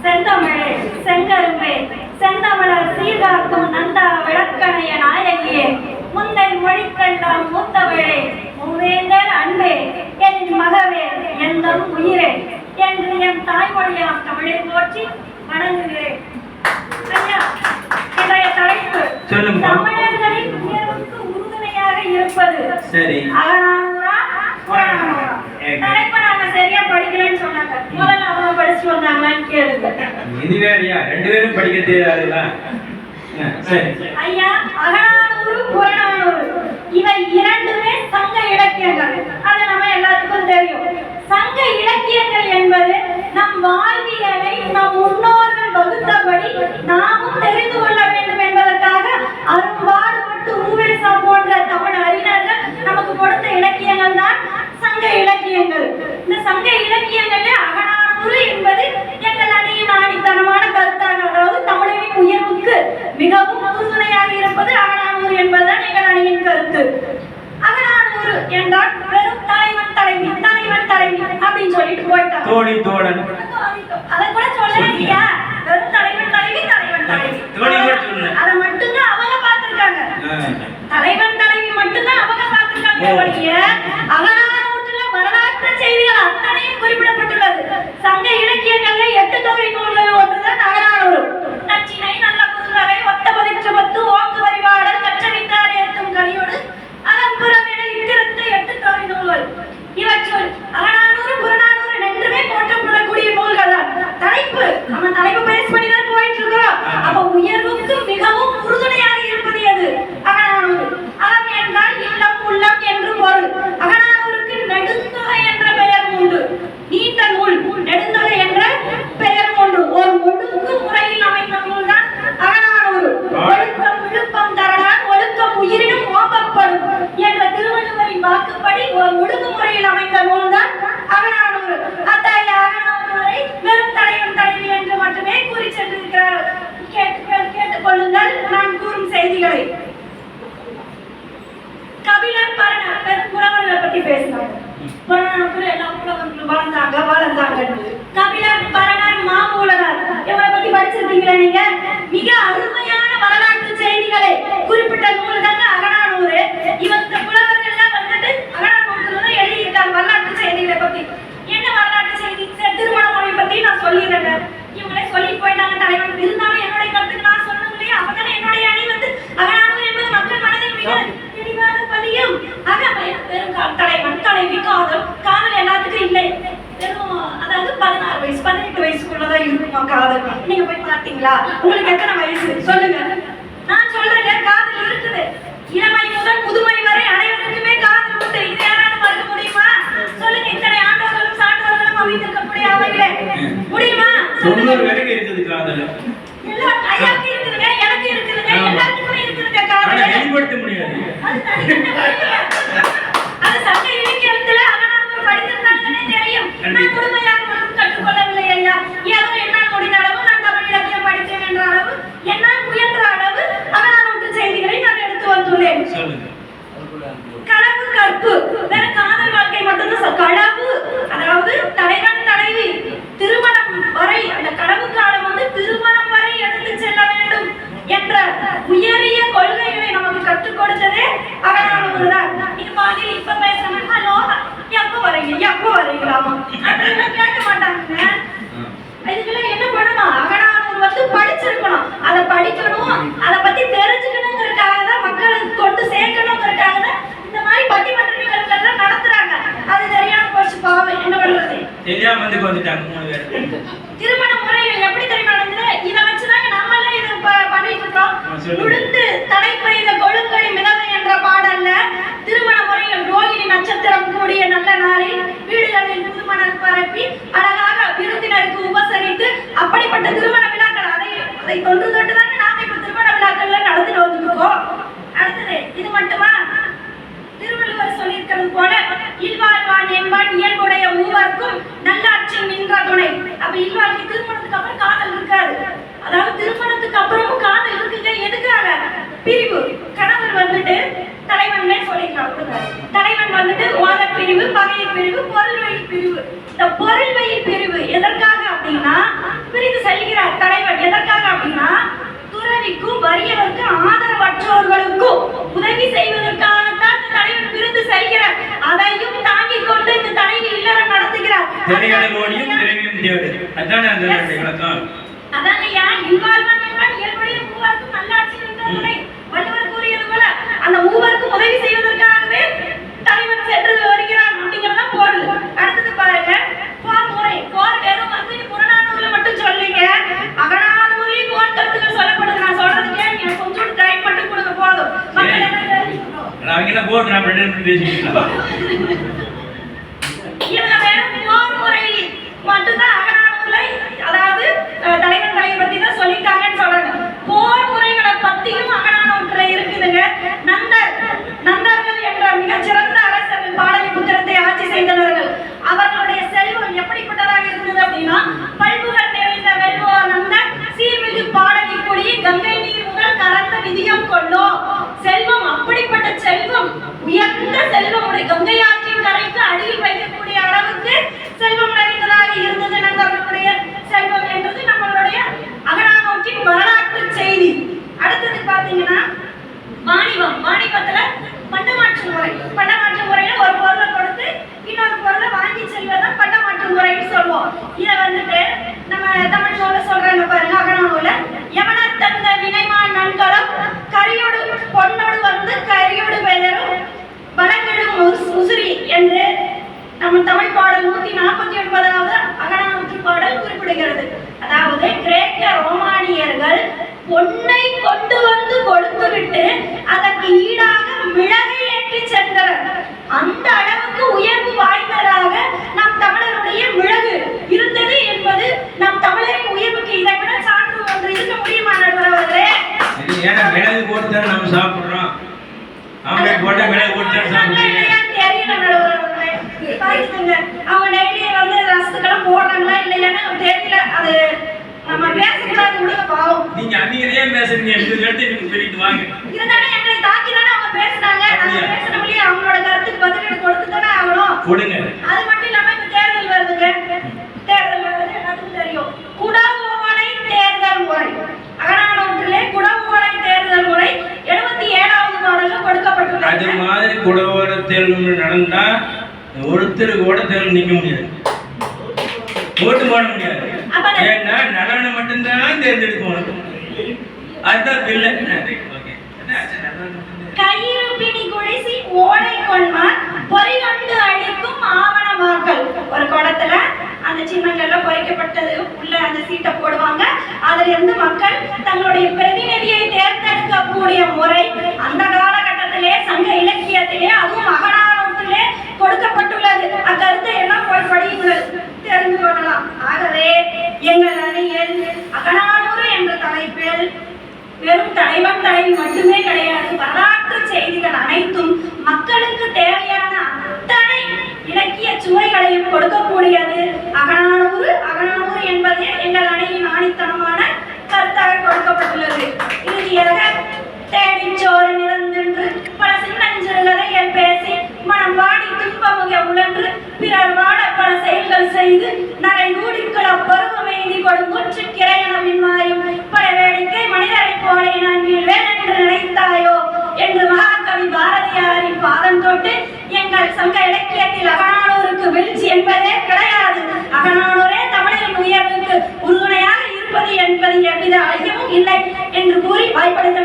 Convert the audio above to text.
செந்தமிழே செங்கரும்பே செந்தமிழர் சீர்காக்கும் நந்தா விளக்கணைய நாயகியே முந்தை மொழிக்கெல்லாம் மூத்தவளே மூவேந்தர் அன்பே என் மகவே எந்தம் உயிரே என்று என் தாய்மொழியாம் தமிழை போற்றி வணங்குகிறேன். ஐயா, இன்றைய தலைப்பு தமிழர்களின் உயர்வுக்கு உறுதுணையாக இருப்பது அகநானூறா புறநானூறா? தலைப்பை நாங்க சரியா படிக்கலன்னு சொன்னாங்க. முதல்ல அவங்க படிச்சு வந்தாங்களான்னு கேளுங்க. இது வேறயா? ரெண்டு பேரும் படிக்க தெரியாதுல்ல? ஐயா, அகநானூறு புறநானூறு இவை இரண்டுமே சங்க இலக்கியங்கள். அது நம்ம எல்லாத்துக்கும் தெரியும். சங்க இலக்கியங்கள் என்பது நம் வாழ்வியலை நம் முன்னோர்கள் வகுத்தபடி நாமும் தெரிந்து கொள்ள வேண்டும் என்பதற்காக அரும்பாடுபட்டு ஊவேசா போன்ற தமிழ் அறிஞர்கள் நமக்கு கொடுத்த இலக்கியங்கள் தான் சங்க இலக்கியங்கள். இந்த சங்க இலக்கியங்கள்ல அகநானூறு என்பது எங்கள் அணியின் ஆணித்தனமான கருத்தாக, அதாவது தமிழரின் உயர்வுக்கு மிகவும் உறுதுணையாக இருப்பது அகநானூறு என்பதுதான் எங்கள் அணியின் கருத்து. அகநானூறு என்றால் வெறும் தலைவன் தலைவி தலைவன் தலைவி அப்படின்னு சொல்லிட்டு போயிட்டாங்க. தோழி தோழன் அதை கூட சொல்லலையா? வெறும் தலைவன் தலைவி தலைவன் தலைவி அதை மட்டும்தான் அவங்க பார்த்திருக்காங்க. தலைவன் தலைவி மட்டும்தான் அவங்க பார்த்திருக்காங்க. அகநானூற்றுல வரலாற்று செய்திகள் அத்தனையும் குறிப்பிடப்பட்டுள்ளது. சங்க இலக்கியங்கள்ல 8 தொகை நூல்கள் ஒன்றுதான் அகநானூறு. நச்சினை, நல்ல புதுவகை, ஒத்த பதிற்று பத்து, ஓக்கு வரிபாடல், கற்றவித்தார் ஏத்தும் கனியோடு அகம்புறம் என இத்திருத்த 8 தொகை நூல்கள். இவற்றுள் அகநானூறு புறநானூறு என்றுமே போற்றப்படக்கூடிய நூல்கள் தான். தலைப்பு நம்ம தலைப்பு பேஸ் பண்ணி தான் போயிட்டு இருக்கிறோம். அப்ப உயர்வுக்கு மிகவும் உறுதுணையாக இருப்பது எது? அகநானூறு. அகம் என்றால் இல்லம் உள்ளம் என்று பொருள். அகநானூருக்கு நெடுந்தொகை என்ற பெயர் உண்டு. நீண்ட நூல் நெடுந்தொகை என்ற பெயர் உண்டு. ஒரு ஒழுங்கு முறையில் அமைந்த நூல் தான் அகநானூறு. ஒழுக்கம் விழுப்பம் தரடான் ஒழுக்கம் உயிரினும் ஓம்பப்படும் என்ற திருவள்ளுவரின் வாக்குப்படி ஒரு ஒழுங்குமுறையில் அமைந்த நூல் தான் அகநானூறு. அத்தகைய அகநானூரை வெறும் தலைவன் தலைவி என்று மட்டுமே கூறி சென்றிருக்கிறார்கள். கேட்டுக்கொள்ளுங்கள் நான் கூறும் செய்திகளை. கபிலர், பரணர் பெரும் புலவர்களை பற்றி பேசினாங்க. புறநானூற்றுல எல்லா புலவர்களும் வாழ்ந்தாங்க. கபிலர், பரணர், மாமூலனர் இவங்களை பத்தி படிச்சிருக்கீங்களா நீங்க? மிக அருமையான வரலாற்று செய்திகளை குறிப்பிட்ட நூல் தாங்க அகநானூறு. இவங்க புலவர்கள்லாம் வந்துட்டு அகநானூற்றுல தான் எழுதியிருக்காங்க வரலாற்று செய்திகளை பத்தி. என்ன வரலாற்று செய்தி? திருமண மொழி பத்தி நான் சொல்லிடுறேன். இவங்களே சொல்லி போயிட்டாங்க தலைவன். இருந்தாலும் என்னுடைய கருத்துக்கு நான் சொன்னது இல்லையா? அப்பதானே என்னுடைய அணி வந்து அகநானூறு என்பது மக்கள் மனதில் மிக தெளிவாக பதியும். வெறும் தலைவன் தலைவி காதல் காதல் எல்லாத்துக்கும் இல்லை. வெறும் அதாவது 16 வயசு 18 வயசுக்குள்ளதான் இருக்குமா காதல்? நீங்க போய் பார்த்தீங்களா? உங்களுக்கு எத்தனை வயசு சொல்லுங்க. நான் சொல்றேன், காதல் இருக்குது. இளமை முதல் முதுமை வரை அனைவருக்குமே காதல் உண்டு. இது யாராலும் மறுக்க முடியுமா? சொல்லுங்க. இத்தனை ஆண்டவர்களும் சான்றோர்களும் அமைந்திருக்கக்கூடிய அவையிலே முடியுமா? இருக்குது காதல். எல்லா ஐயாக்கு இருக்குதுங்க, எனக்கு இருக்குதுங்க, எல்லாத்துக்குமே இருக்குதுங்க காதல். வெளிப்படுத்த முடியாது. அது சங்க இலக்கியத்துல அகநானூறு படித்திருந்தாங்கன்னே தெரியும். நான் முழுமையாக மட்டும் கற்றுக்கொள்ளவில்லை ஐயா. ஏதோ என்னால் முடிந்த அளவு நான் தமிழ் இலக்கியம் படித்தேன் என்ற அளவு, என்னால் முயன்ற அளவு அகநானூற்று செய்திகளை நான் எடுத்து வந்துள்ளேன். களவு கற்பு வேற காதல் வாழ்க்கை மட்டும்தான். களவு அதாவது தலைவன் தலைவி திருமணம் வரை, அந்த களவு காலம் வந்து திருமணம் வரை எடுத்து செல்ல வேண்டும் என்ற உயரிய கொள்கைகளை நமக்கு கற்றுக் கொடுத்ததே அகநானூறு தான். நீங்க பாதியில் இப்ப பேசுறேன், ஹலோ எப்ப வரீங்களாமா அதெல்லாம் கேட்க மாட்டாங்க. இதுக்கெல்லாம் என்ன பண்ணணும்? அகநானூறு வந்து படிச்சிருக்கணும், அதை படிக்கணும், அதை பத்தி தெரிஞ்சுக்கணுங்கிறதுக்காக தான் மக்களுக்கு கொண்டு சேர்க்கணுங்கிறதுக்காக தான் இந்த மாதிரி பட்டிமன்ற நிகழ்வுகள் நடத்துறாங்க. அது தெரியாம போச்சு பாவம். என்ன பண்றது? தெரியாம வந்து வந்துட்டாங்க. திருமண முறைகள் எப்படி தெரியுமா நடந்தது? இதை வச்சுதாங்க நம்ம எல்லாம் இது பண்ணிட்டு இருக்கோம். உளுந்து தலைப்பெய்த கொழுங்கடி மிதவை என்ற பாடல்ல திருமண முறைகள் ரோகிணி நட்சத்திரம் கூடிய நல்ல நாளில் வீடுகளில் புதுமணம் பரப்பி அழகாக விருந்தினருக்கு உபசரித்து அப்படிப்பட்ட திருமண விழாக்கள் அதை தொன்று தொட்டு தாங்க நாம இப்ப திருமண விழாக்கள்ல நடந்துட்டு வந்துருக்கோம். அடுத்தது இது மட்டுமா? திருவள்ளுவர் சொல்லியிருக்கிறது போல இல்வாழ்வான் என்பான் இயல்புடைய மூவருக்கும் நல்லாட்சி நின்ற துணை. அப்ப இல்வாழ்க்கை திருமணத்துக்கு அப்புறம் காதல் இருக்காது. அதாவது திருமணத்துக்கு அப்புறமும் காதல் இருக்குங்க. எதுக்காக? பிரிவு. கணவர் வந்துட்டு தலைவன் சொல்லிக்கலாம். தலைவன் வந்துட்டு ஓத பிரிவு, பகையை பிரிவு, பொருள் வழி பிரிவு. இந்த பொருள் வழி பிரிவு எதற்காக அப்படின்னா பிரிந்து செல்ல விதவிக்கும் வறியவர்க்கும் ஆதரவற்றோர்களுக்கும் உதவி செய்வதற்காகத்தான் இந்த தலைவர் விருந்து செல்கிறார். அதையும் தாங்கிக் கொண்டு இந்த தலைவி இல்லறம் நடத்துகிறார். அதாங்க இன்வால்மெண்ட் என்றால் இயல்புடைய மூவருக்கும் நல்லாட்சி என்ற முறை வள்ளுவர் கூறியது போல அந்த மூவருக்கும் உதவி செய்வதற்காகவே தலைவர் சென்று வருகிறார் அப்படிங்கிறதா பொருள். அடுத்தது பாருங்க, போர் முறை. போர் வெறும் வந்து புறநானூறுல மட்டும் சொல்லிங்க, அகநானூறுலயும் போர் கருத்துக்கள் சொல்லப்படுது. நான் சொல்றதுக்கே நீங்க கொஞ்சம் டைம் மட்டும் கொடுங்க போதும். மக்கள் என்ன அவங்க போட்டு நான் பேசிக்கலாம். இவங்க வெறும் போர் முறை மட்டும்தான் அகநானூறுல, அதாவது தலைவன் தலையை பத்தி தான் சொல்லிட்டாங்கன்னு சொல்றாங்க. போர் முறைகளை பத்தியும் அகநானூற்றுல இருக்குதுங்க. நந்தர்கள் என்ற மிகச்சிறந்த அரசர்கள் பாடலிபுத்திரத்தை ஆட்சி செய்தவர்கள். அவர்களுடைய செல்வம் எப்படிப்பட்டதாக இருந்தது அப்படின்னா, பல்புகள் நிறைந்த வெல்வோர் நந்தன் சீர்மிகு பாடலிக்குடி கங்கை நீர் முதல் கலந்த நிதியம் கொண்டோ. செல்வம் அப்படிப்பட்ட செல்வம், உயர்ந்த செல்வம் உடைய கங்கை ஆற்றின் கரைக்கு அடியில் வைக்கக்கூடிய அளவுக்கு செல்வம் நிறைந்ததாக இருந்தது நந்தர்களுடைய செல்வம் என்றது நம்மளுடைய அகநானூற்றின் வரலாற்று செய்தி. அடுத்தது பாத்தீங்கன்னா வாணிபம். வாணிபத்துல பண்டமாற்று முறை. பண்டமாற்று முறையில ஒரு பொருளை கொடுத்து இன்னொரு பொருளை வாங்கி செல்வதான் பண்டமாற்று முறைன்னு சொல்லுவோம். இதை வந்துட்டு நம்ம தமிழ் நூல்ல சொல்றாங்க பாருங்க, அகநானூறுல எவனர் தந்த வினைமான் நன்கலம் கரியோடு பொன்னோடு வந்து கரியோடு பெயரும் வடங்கிடும் முசிறி என்று நம்ம தமிழ் பாடல் 149வது அகநானூற்று பாடல் குறிப்பிடுகிறது. அதாவது கிரேக்க ரோமானியர்கள் பொன்னை கொண்டு வந்து கொடுத்துவிட்டு அதற்கு ஈடாக மிளகை ஏற்றி சென்றனர். அந்த அளவுக்கு உயர்வு வாய்ந்ததாக நம் தமிழருடைய மிளகு இருந்தது என்பது நம் தமிழரின் உயர்வுக்கு இதை விட சான்று ஒன்று இருக்க முடியுமா நடுவர் அவர்களே? மிளகு போட்டு நம்ம சாப்பிடுறோம். மிளகு போட்டு தெரியல நடுவர் அவர்களே. பாருங்க, அவங்க டெய்லி வந்து ரசத்துக்கெல்லாம் போடுறாங்களா இல்லையான்னு தெரியல. அது நம்ம பேசக்கூடாது விடுங்க பாவம். நீங்க அன்னியே பேசுறீங்க, இந்த இடத்தை நீங்க சொல்லிட்டு வாங்க. இதனால எங்களை தாக்கி தானே அவங்க பேசுறாங்க. நம்ம பேசணும்லயே அவங்களோட கருத்துக்கு பதில் கொடுத்து தானே ஆகணும். கொடுங்க. அது மட்டும் இல்லாம இப்ப தேர்தல் வருதுங்க. தேர்தல் வருது எல்லாத்துக்கும் தெரியும். குடவோலை தேர்தல் முறை. அகநானூற்றிலே குடவோலை தேர்தல் முறை 77வது பாடல்ல கொடுக்கப்பட்டுள்ளது. அது மாதிரி குடவோலை தேர்தல் நடந்தா ஒருத்தர் கூட தேர்தல் நிக்க முடியாது, ஓட்டு போட முடியாது. ஏன்னா நலனை மட்டும்தான் தேர்ந்தெடுக்கணும். அதுதான் பிள்ளை. கயிறு பிடி குடிசி ஓடை கொள்வார் பொறிகொண்டு அழிக்கும் ஆவணமாக்கல். ஒரு குடத்துல அந்த சின்னங்கள்ல பொறிக்கப்பட்டது உள்ள அந்த சீட்டை போடுவாங்க. அதுல இருந்து மக்கள் தங்களுடைய பிரதிநிதியை தேர்ந்தெடுக்கக்கூடிய முறை அந்த காலகட்டத்திலே சங்க இலக்கியத்திலே அதுவும் அகநானூற்றிலே கொடுக்கப்பட்டுள்ளது. அக்கருத்தை எல்லாம் போய் படியுங்கள், தெரிந்து கொள்ளலாம். ஆகவே எங்கள் அணியில் அகநானூறு என்ற தலைப்பில் வெறும் தலைவன் தலைவி மட்டுமே கிடையாது, வரலாற்று செய்திகள் அனைத்தும் மக்களுக்கு தேவையான அத்தனை இலக்கிய சுவைகளையும் கொடுக்கக்கூடியது அகநானூறு. அகநானூறு என்பது எங்கள் அணியின் ஆணித்தனமான கருத்தாக கொடுக்கப்பட்டுள்ளது. இறுதியாக தேடிச்சோறு நிறந்தென்று பல சின்னஞ்சிறுகதைகள் பேசி மனம் வாடி துன்பமுக உழன்று பிறர் வாட பல செயல்கள் செய்து நரை நூடிக்குள பருவமெய்தி கொடுங்குற்று கிரையனவின் மாயும் பல வேடிக்கை மனிதரை போல நான் வேணென்று நினைத்தாயோ என்று மகாகவி பாரதியாரின் பாதம் தொட்டு எங்கள் சங்க இலக்கியத்தில் அகநானூருக்கு வீழ்ச்சி என்பதே கிடையாது. அகநானூரே தமிழின் உயர்வுக்கு உறுதுணையாக இருப்பது என்பது எவ்வித ஐயமும் இல்லை என்று கூறி வாய்ப்படுத்த